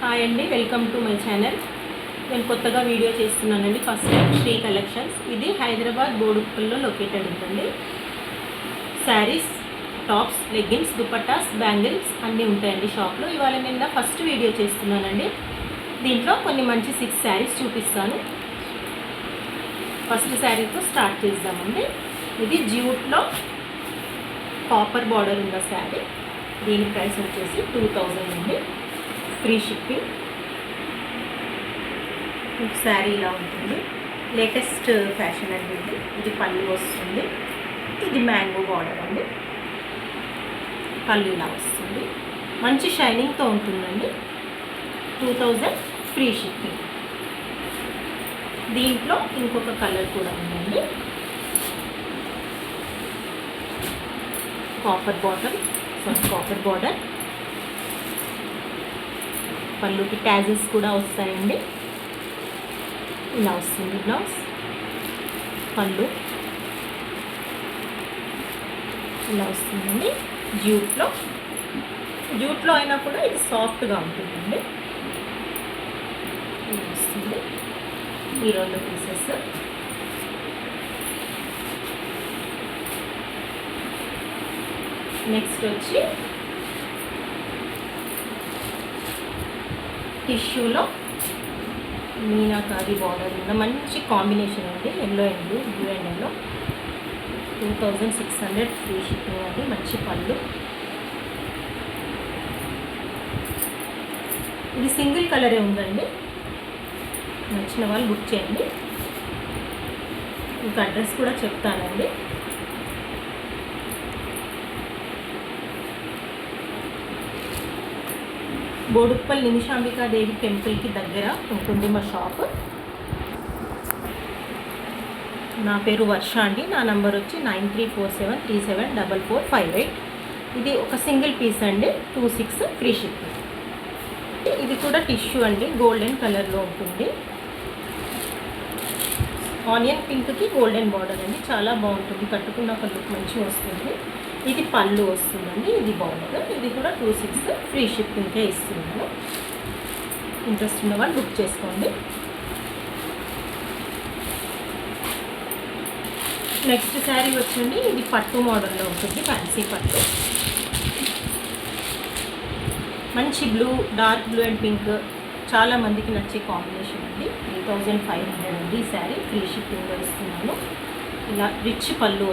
Hi అండి, welcome to my channel. నేను కొత్తగా వీడియో చేస్తున్నానండి. First time Shri collections. ఇది హైదరాబాద్ బోడుప్పల్లో లొకేటెడ్ ఉంటుంది. Saris, tops, leggings, dupattas, bangles అన్నీ ఉంటాయండి షాప్లో. ఇవాళ నేను ఫస్ట్ వీడియో చేస్తున్నానండి. దీంట్లో కొన్ని మంచి 6 శారీస్ చూపిస్తాను. ఫస్ట్ శారీతో స్టార్ట్ చేద్దామండి. ఇది జ్యూట్లో కాపర్ బార్డర్ ఉన్న శారీ. దీని ప్రైస్ వచ్చేసి 2000 అండి. Free shipping. శారీ ఇలా ఉంటుంది. లేటెస్ట్ ఫ్యాషన్ అండి ఇది. ఇది పళ్ళు వస్తుంది. ఇది మ్యాంగో బార్డర్ అండి. పళ్ళు ఇలా వస్తుంది. మంచి షైనింగ్తో ఉంటుందండి. 2000 ఫ్రీ షిప్పింగ్. దీంట్లో ఇంకొక కలర్ కూడా ఉందండి. Copper border. పళ్ళుకి ట్యాజెస్ కూడా వస్తాయండి. ఇలా వస్తుంది బ్లౌజ్. పళ్ళు ఇలా వస్తుందండి. జ్యూట్లో అయినా కూడా ఇది సాఫ్ట్గా ఉంటుందండి. ఇలా వస్తుంది ఈ 2 పీసెస్. నెక్స్ట్ వచ్చి టిష్యూలో మీనాకారి బార్డర్ ఉన్న మంచి కాంబినేషన్ అండి. Yellow and blue and yellow. 2600 free shipping అండి. మంచి పళ్ళు. ఇది సింగిల్ కలరే ఉందండి. నచ్చిన వాళ్ళు బుక్ చేయండి. ఇంకా అడ్రస్ కూడా చెప్తానండి. బోడుప్పల్ నిమిషాంబికాదేవి టెంపుల్కి దగ్గర ఉంటుంది మా షాప్. నా పేరు వర్ష అండి. నా నంబర్ వచ్చి 9347374458. ఇది ఒక సింగిల్ పీస్ అండి. 26 ఫ్రీ షిప్పింగ్. ఇది కూడా టిష్యూ అండి. గోల్డెన్ కలర్లో ఉంటుంది. ఆనియన్ పింక్కి గోల్డెన్ బార్డర్ అండి. చాలా బాగుంటుంది. కట్టుకున్న ఒక లుక్ మంచిగా వస్తుంది. ఇది పళ్ళు వస్తుందండి. ఇది బార్డర్. ఇది కూడా 26 ఫ్రీ షిప్పింగ్కే ఇస్తున్నాను. ఇంట్రెస్ట్ ఉన్న వాళ్ళు బుక్ చేసుకోండి. నెక్స్ట్ శారీ వచ్చండి. ఇది పట్టు మోడల్లో ఉంటుంది. ఫ్యాన్సీ పట్టు. మంచి blue, dark blue and pink చాలా మందికి నచ్చే కాంబినేషన్ అండి. 3500 అండి ఈ శారీ. ఫ్రీ షిప్పింగ్లో ఇస్తున్నాను. ఇలా రిచ్ పళ్ళు